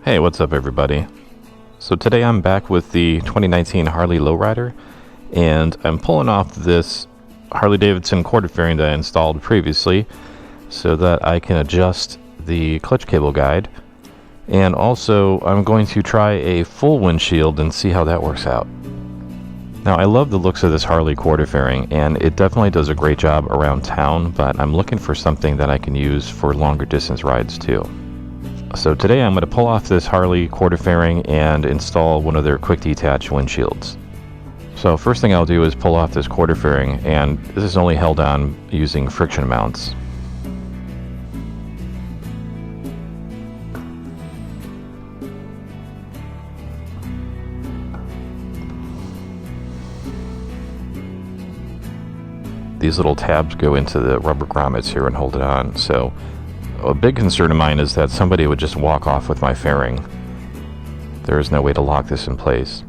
Hey, what's up everybody? So today I'm back with the 2019 Harley Low Rider, and I'm pulling off this Harley-Davidson quarter fairing that I installed previously so that I can adjust the clutch cable guide, and also I'm going to try a full windshield and see how that works out. Now I love the looks of this Harley quarter fairing, and it definitely does a great job around town, but I'm looking for something that I can use for longer distance rides too. So today I'm going to pull off this Harley quarter fairing and install one of their quick detach windshields. So first thing I'll do is pull off this quarter fairing, and this is only held on using friction mounts. These little tabs go into the rubber grommets here and hold it on. So a big concern of mine is that somebody would just walk off with my fairing. There is no way to lock this in place.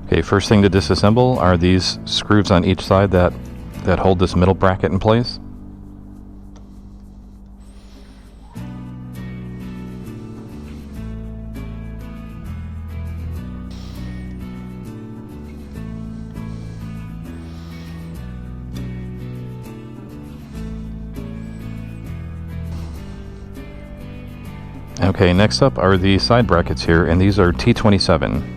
Okay, first thing to disassemble are these screws on each side that hold this middle bracket in place. Okay, next up are the side brackets here, and these are T27.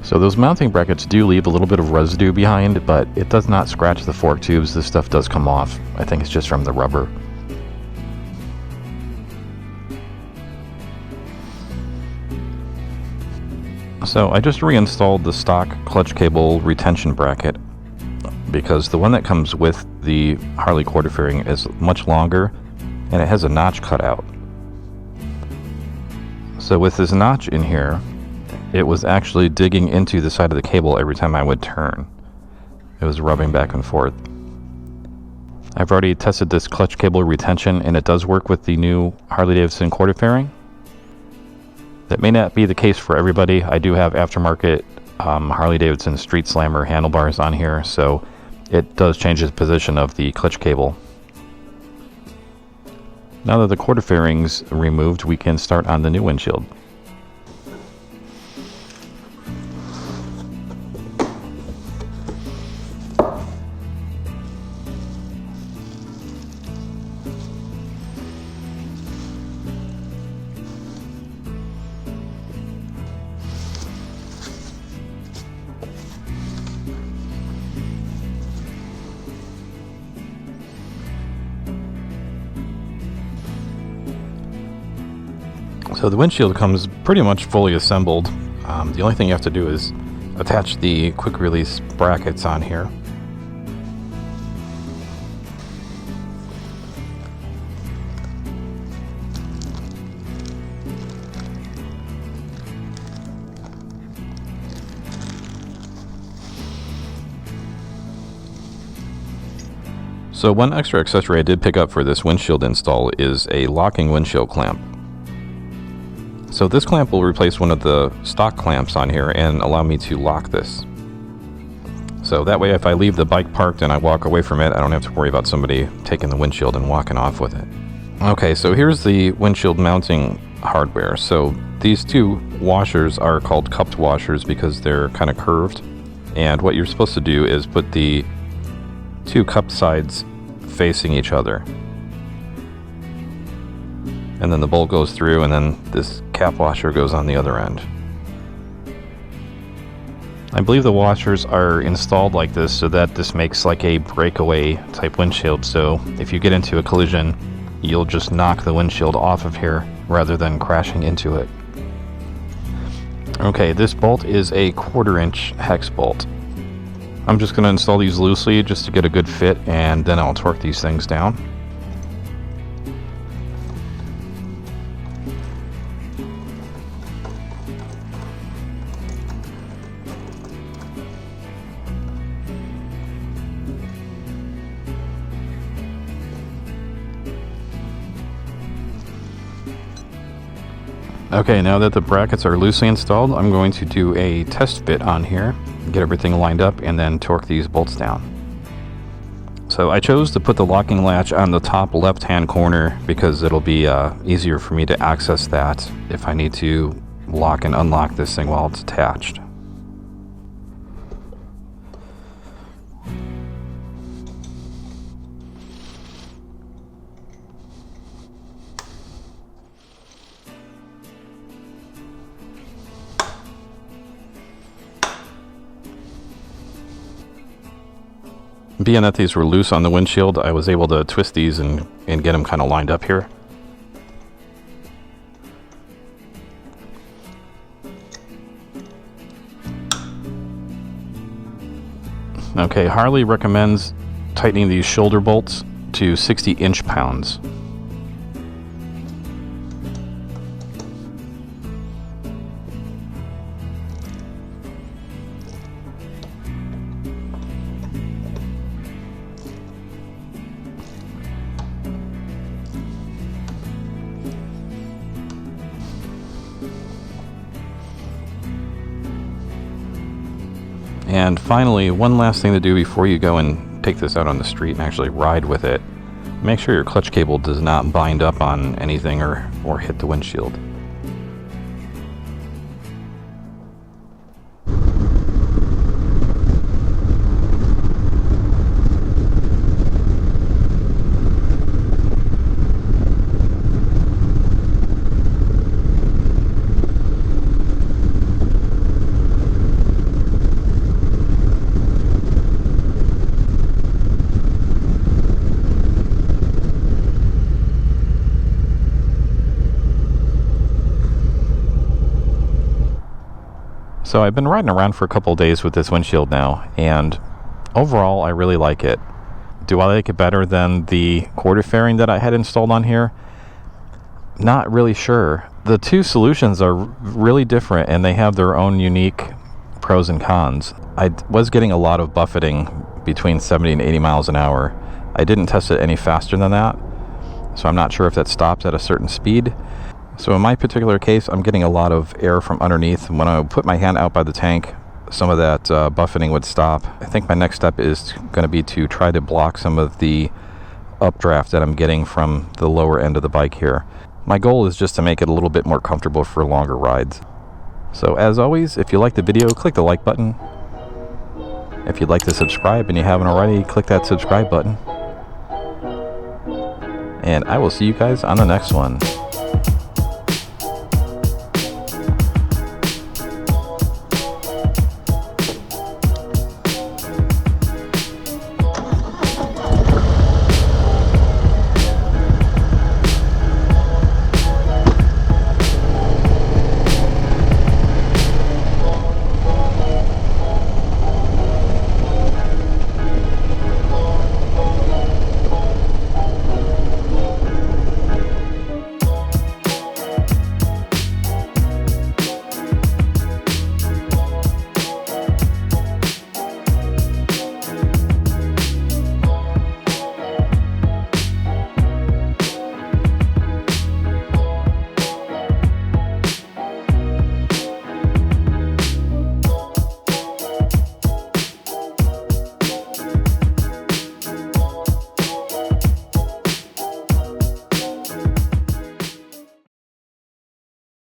So those mounting brackets do leave a little bit of residue behind, but it does not scratch the fork tubes. This stuff does come off. I think it's just from the rubber. So I just reinstalled the stock clutch cable retention bracket because the one that comes with the Harley quarter fairing is much longer and it has a notch cut out. So with this notch in here, it was actually digging into the side of the cable every time I would turn. It was rubbing back and forth. I've already tested this clutch cable retention, and it does work with the new Harley-Davidson quarter fairing. That may not be the case for everybody. I do have aftermarket Harley-Davidson Street Slammer handlebars on here, so it does change the position of the clutch cable. Now that the quarter fairing's removed, we can start on the new windshield. So the windshield comes pretty much fully assembled. The only thing you have to do is attach the quick release brackets on here. So one extra accessory I did pick up for this windshield install is a locking windshield clamp. So this clamp will replace one of the stock clamps on here and allow me to lock this. So that way if I leave the bike parked and I walk away from it, I don't have to worry about somebody taking the windshield and walking off with it. Okay, so here's the windshield mounting hardware. So these two washers are called cupped washers because they're kind of curved. And what you're supposed to do is put the two cupped sides facing each other. And then the bolt goes through, and then this cap washer goes on the other end. I believe the washers are installed like this so that this makes like a breakaway type windshield, so if you get into a collision you'll just knock the windshield off of here rather than crashing into it. Okay, this bolt is a 1/4 inch hex bolt. I'm just going to install these loosely just to get a good fit, and then I'll torque these things down. Okay, now that the brackets are loosely installed, I'm going to do a test fit on here, get everything lined up, and then torque these bolts down. So I chose to put the locking latch on the top left-hand corner because it'll be easier for me to access that if I need to lock and unlock this thing while it's attached. Being that these were loose on the windshield, I was able to twist these and get them kind of lined up here. Okay, Harley recommends tightening these shoulder bolts to 60 inch-pounds. And finally, one last thing to do before you go and take this out on the street and actually ride with it, make sure your clutch cable does not bind up on anything or hit the windshield. So I've been riding around for a couple of days with this windshield now, and overall I really like it. Do I like it better than the quarter fairing that I had installed on here? Not really sure. The two solutions are really different and they have their own unique pros and cons. I was getting a lot of buffeting between 70 and 80 miles an hour. I didn't test it any faster than that, so I'm not sure if that stops at a certain speed. So in my particular case, I'm getting a lot of air from underneath. When I put my hand out by the tank, some of that buffeting would stop. I think my next step is going to be to try to block some of the updraft that I'm getting from the lower end of the bike here. My goal is just to make it a little bit more comfortable for longer rides. So as always, if you like the video, click the like button. If you'd like to subscribe and you haven't already, click that subscribe button. And I will see you guys on the next one.